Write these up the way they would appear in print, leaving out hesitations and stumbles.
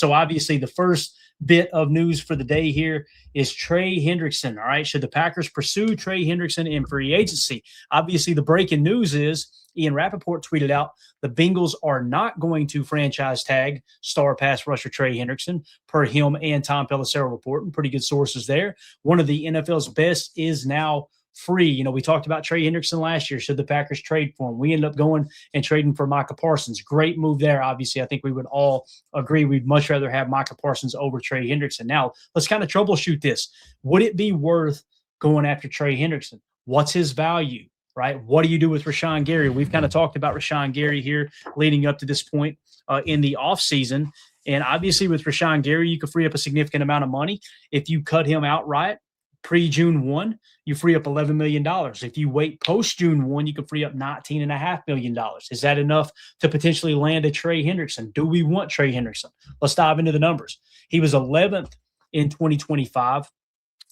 So obviously the first bit of news for the day here is Trey Hendrickson. All right. Should the Packers pursue Trey Hendrickson in free agency? Obviously, the breaking news is Ian Rappaport tweeted out the Bengals are not going to franchise tag star pass rusher Trey Hendrickson, per him and Tom Pelissero reporting. Pretty good sources there. One of the NFL's best is now free. You know, we talked about Trey Hendrickson last year. Should the Packers trade for him? We ended up going and trading for Micah Parsons. Great move there. Obviously, I think we would all agree we'd much rather have Micah Parsons over Trey Hendrickson. Now, let's kind of troubleshoot this. Would it be worth going after Trey Hendrickson? What's his value, right? What do you do with Rashan Gary? We've kind of talked about Rashan Gary here leading up to this point in the offseason. And obviously with Rashan Gary, you could free up a significant amount of money. If you cut him outright, pre-June 1, you free up $11 million. If you wait post-June 1, you can free up $19.5 million. Is that enough to potentially land a Trey Hendrickson? Do we want Trey Hendrickson? Let's dive into the numbers. He was 11th in 2025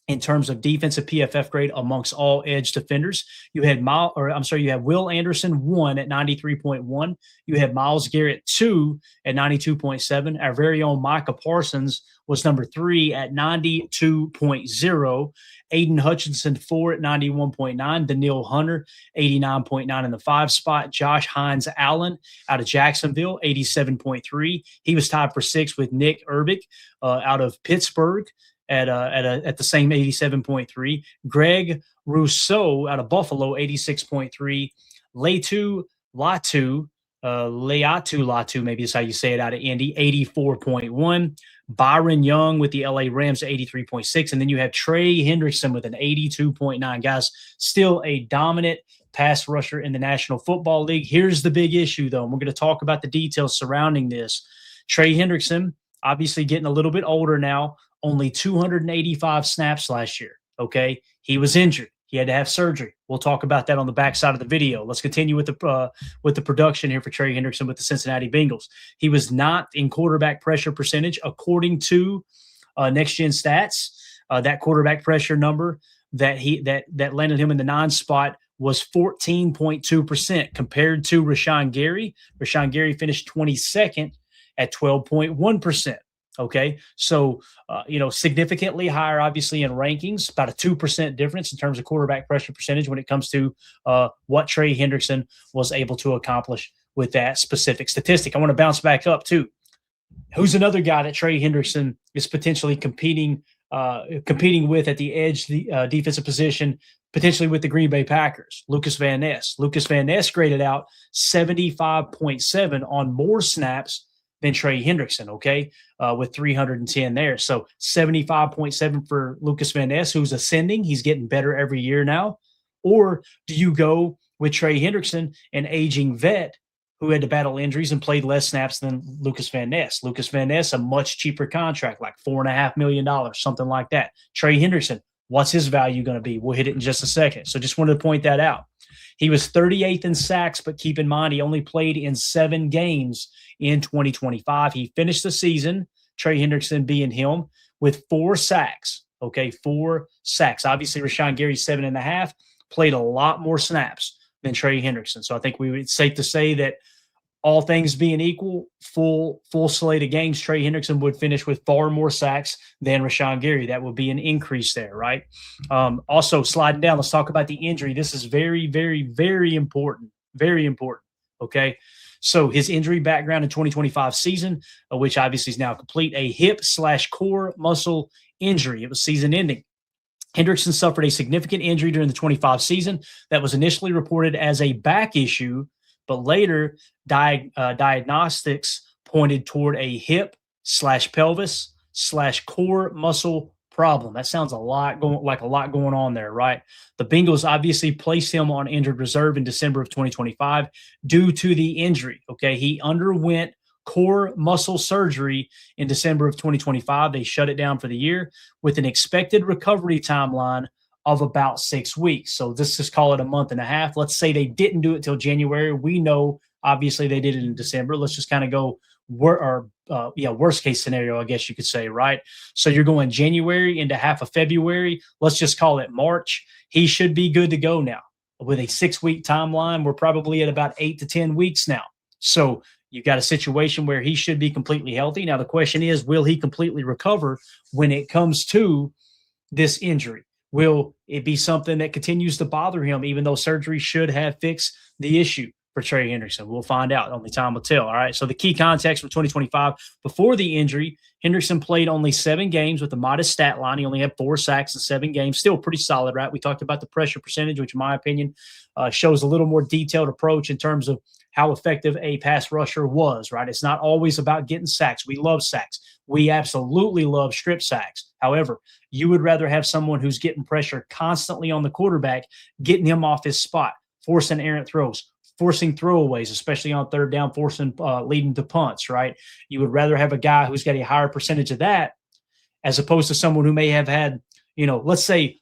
in terms of defensive PFF grade amongst all edge defenders. You had Will Anderson 1 at 93.1. You had Myles Garrett 2 at 92.7. Our very own Micah Parsons was number 3 at 92.0. Aiden Hutchinson 4 at 91.9. Danielle Hunter 89.9 in the 5 spot. Josh Hines Allen out of Jacksonville 87.3. He was tied for 6 with Nick Herbig out of Pittsburgh at the same 87.3. Greg Rousseau out of Buffalo, 86.3. Latu, maybe is how you say it, out of Indy, 84.1. Byron Young with the LA Rams, 83.6. And then you have Trey Hendrickson with an 82.9. Guys, still a dominant pass rusher in the National Football League. Here's the big issue, though, and we're going to talk about the details surrounding this. Trey Hendrickson, obviously getting a little bit older now, only 285 snaps last year, okay? He was injured. He had to have surgery. We'll talk about that on the backside of the video. Let's continue with the production here for Trey Hendrickson with the Cincinnati Bengals. He was not in quarterback pressure percentage according to Next Gen Stats. That quarterback pressure number that landed him in the 9 spot was 14.2% compared to Rashan Gary. Rashan Gary finished 22nd at 12.1%. Okay, so, significantly higher, obviously, in rankings, about a 2% difference in terms of quarterback pressure percentage when it comes to what Trey Hendrickson was able to accomplish with that specific statistic. I want to bounce back up, too. Who's another guy that Trey Hendrickson is potentially competing with at the edge, the defensive position, potentially with the Green Bay Packers? Lucas Van Ness. Lucas Van Ness graded out 75.7 on more snaps than Trey Hendrickson, okay, with 310 there. So 75.7 for Lucas Van Ness, who's ascending. He's getting better every year now. Or do you go with Trey Hendrickson, an aging vet who had to battle injuries and played less snaps than Lucas Van Ness? Lucas Van Ness, a much cheaper contract, like $4.5 million, something like that. Trey Hendrickson, what's his value going to be? We'll hit it in just a second. So just wanted to point that out. He was 38th in sacks, but keep in mind he only played in 7 games in 2025. He finished the season, Trey Hendrickson being him, with 4 sacks. Okay, 4 sacks. Obviously, Rashan Gary, 7.5, played a lot more snaps than Trey Hendrickson. So I think it's safe to say that all things being equal, full slate of games, Trey Hendrickson would finish with far more sacks than Rashan Gary. That would be an increase there, right? Also, sliding down, let's talk about the injury. This is very, very, very important. Very important, okay? So his injury background in 2025 season, which obviously is now complete, a hip/core muscle injury. It was season ending. Hendrickson suffered a significant injury during the 25 season that was initially reported as a back issue, but later diagnostics pointed toward a hip/pelvis/core muscle problem. That sounds like a lot going on there, right? The Bengals obviously placed him on injured reserve in December of 2025 due to the injury. Okay, he underwent core muscle surgery in December of 2025. They shut it down for the year with an expected recovery timeline of about 6 weeks. So let's just call it a month and a half. Let's say they didn't do it till January. We know obviously they did it in December. Let's just kind of go worst case scenario, I guess you could say, right? So you're going January into half of February. Let's just call it March. He should be good to go now. With a 6-week timeline, we're probably at about 8 to 10 weeks now. So You got a situation where he should be completely healthy. Now, the question is, will he completely recover when it comes to this injury? Will it be something that continues to bother him, even though surgery should have fixed the issue for Trey Hendrickson? We'll find out. Only time will tell. All right. So the key context for 2025, before the injury, Hendrickson played only 7 games with a modest stat line. He only had 4 sacks in 7 games. Still pretty solid, right? We talked about the pressure percentage, which in my opinion shows a little more detailed approach in terms of how effective a pass rusher was, right? It's not always about getting sacks. We love sacks. We absolutely love strip sacks. However, you would rather have someone who's getting pressure constantly on the quarterback, getting him off his spot, forcing errant throws, forcing throwaways, especially on third down, forcing leading to punts, right? You would rather have a guy who's got a higher percentage of that as opposed to someone who may have had, let's say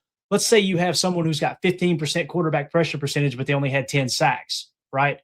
you have someone who's got 15% quarterback pressure percentage, but they only had 10 sacks, right?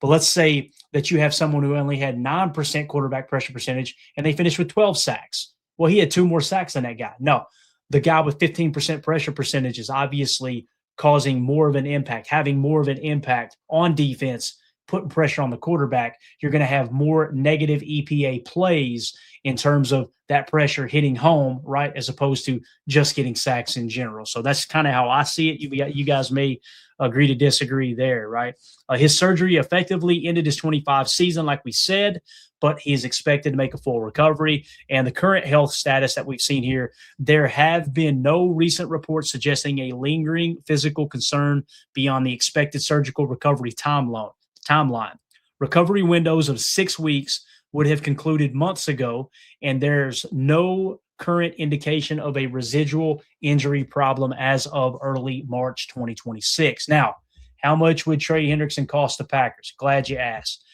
But let's say that you have someone who only had 9% quarterback pressure percentage and they finished with 12 sacks. Well, he had 2 more sacks than that guy. No, the guy with 15% pressure percentage is obviously causing more of an impact, having more of an impact on defense, putting pressure on the quarterback. You're going to have more negative EPA plays in terms of that pressure hitting home, right, as opposed to just getting sacks in general. So that's kind of how I see it. You guys may agree to disagree there, right? His surgery effectively ended his 25 season, like we said, but he's expected to make a full recovery. And the current health status that we've seen here, there have been no recent reports suggesting a lingering physical concern beyond the expected surgical recovery timeline. Recovery windows of 6 weeks would have concluded months ago, and there's no current indication of a residual injury problem as of early March 2026. Now, how much would Trey Hendrickson cost the Packers? Glad you asked.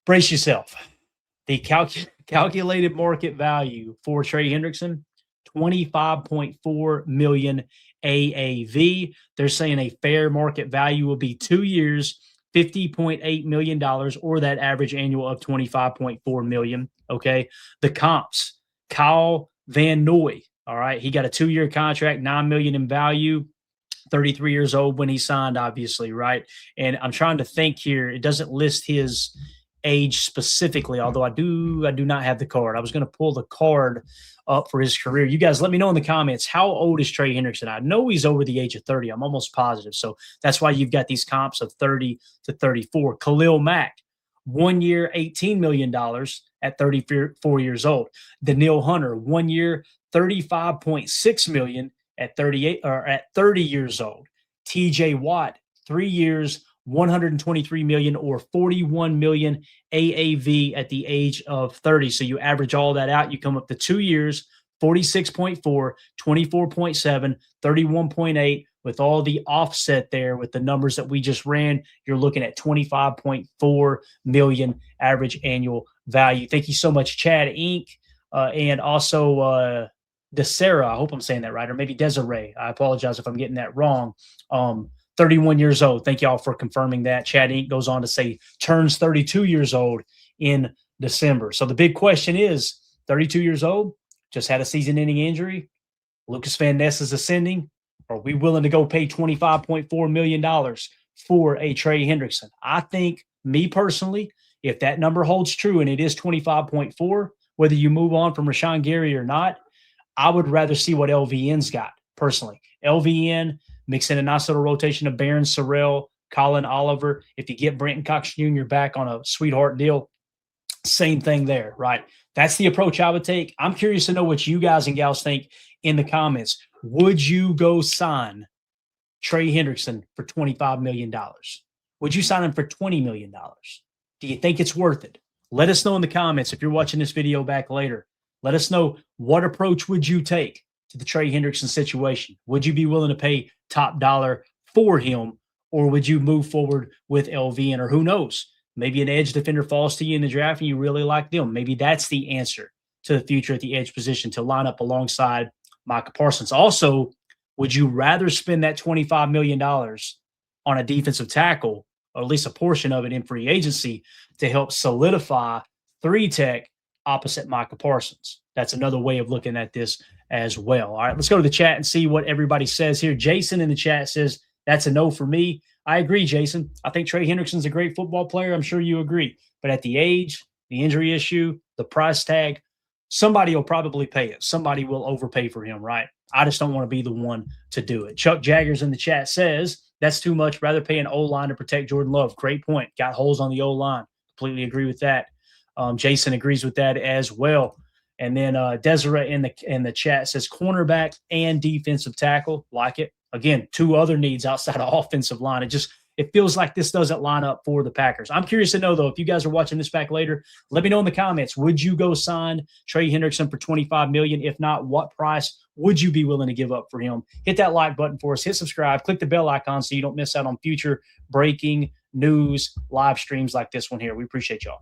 Brace yourself. The calculated market value for Trey Hendrickson, $25.4 million AAV. They're saying a fair market value will be 2 years, $50.8 million, or that average annual of $25.4 million. Okay. The comps, Kyle Van Noy. All right. He got a 2-year contract, $9 million in value, 33 years old when he signed, obviously. Right. And I'm trying to think here. It doesn't list his age specifically, although I do not have the card. I was going to pull the card up for his career. You guys let me know in the comments, how old is Trey Hendrickson? I know he's over the age of 30. I'm almost positive. So that's why you've got these comps of 30 to 34. Khalil Mack, 1 year, $18 million at 34 years old. Danielle Hunter, 1 year, $35.6 million at 38 or at 30 years old. TJ Watt, 3 years, $123 million or $41 million AAV at the age of 30. So you average all that out, you come up to 2 years, 46.4, 24.7, 31.8 with all the offset there with the numbers that we just ran. You're looking at $25.4 million average annual value. Thank you so much, Chad Inc. And also DeSera. I hope I'm saying that right, or maybe Desiree. I apologize if I'm getting that wrong. 31 years old. Thank y'all for confirming that. Chad Inc. goes on to say turns 32 years old in December. So the big question is, 32 years old, just had a season-ending injury. Lucas Van Ness is ascending. Are we willing to go pay $25.4 million for a Trey Hendrickson? I think, me personally, if that number holds true and it is 25.4, whether you move on from Rashan Gary or not, I would rather see what LVN's got, personally. LVN, mix in a nice little rotation of Barron Sorrell, Colin Oliver. If you get Brenton Cox Jr. back on a sweetheart deal, same thing there, right? That's the approach I would take. I'm curious to know what you guys and gals think in the comments. Would you go sign Trey Hendrickson for $25 million? Would you sign him for $20 million? Do you think it's worth it? Let us know in the comments if you're watching this video back later. Let us know, what approach would you take to the Trey Hendrickson situation? Would you be willing to pay top dollar for him, or would you move forward with LVN? Or who knows, maybe an edge defender falls to you in the draft and you really like them. Maybe that's the answer to the future at the edge position, to line up alongside Micah Parsons. Also, would you rather spend that $25 million on a defensive tackle, or at least a portion of it in free agency, to help solidify 3-tech opposite Micah Parsons? That's another way of looking at this as well. All right, let's go to the chat and see what everybody says here. Jason in the chat says, that's a no for me. I agree, Jason. I think Trey Hendrickson's a great football player. I'm sure you agree. But at the age, the injury issue, the price tag, somebody will probably pay it. Somebody will overpay for him, right? I just don't want to be the one to do it. Chuck Jaggers in the chat says, that's too much. Rather pay an O-line to protect Jordan Love. Great point. Got holes on the O-line. Completely agree with that. Jason agrees with that as well. And then Desiree in the chat says cornerback and defensive tackle. Like it. Again, two other needs outside of offensive line. It feels like this doesn't line up for the Packers. I'm curious to know, though, if you guys are watching this back later, let me know in the comments. Would you go sign Trey Hendrickson for $25 million? If not, what price would you be willing to give up for him? Hit that like button for us. Hit subscribe. Click the bell icon so you don't miss out on future breaking news live streams like this one here. We appreciate y'all.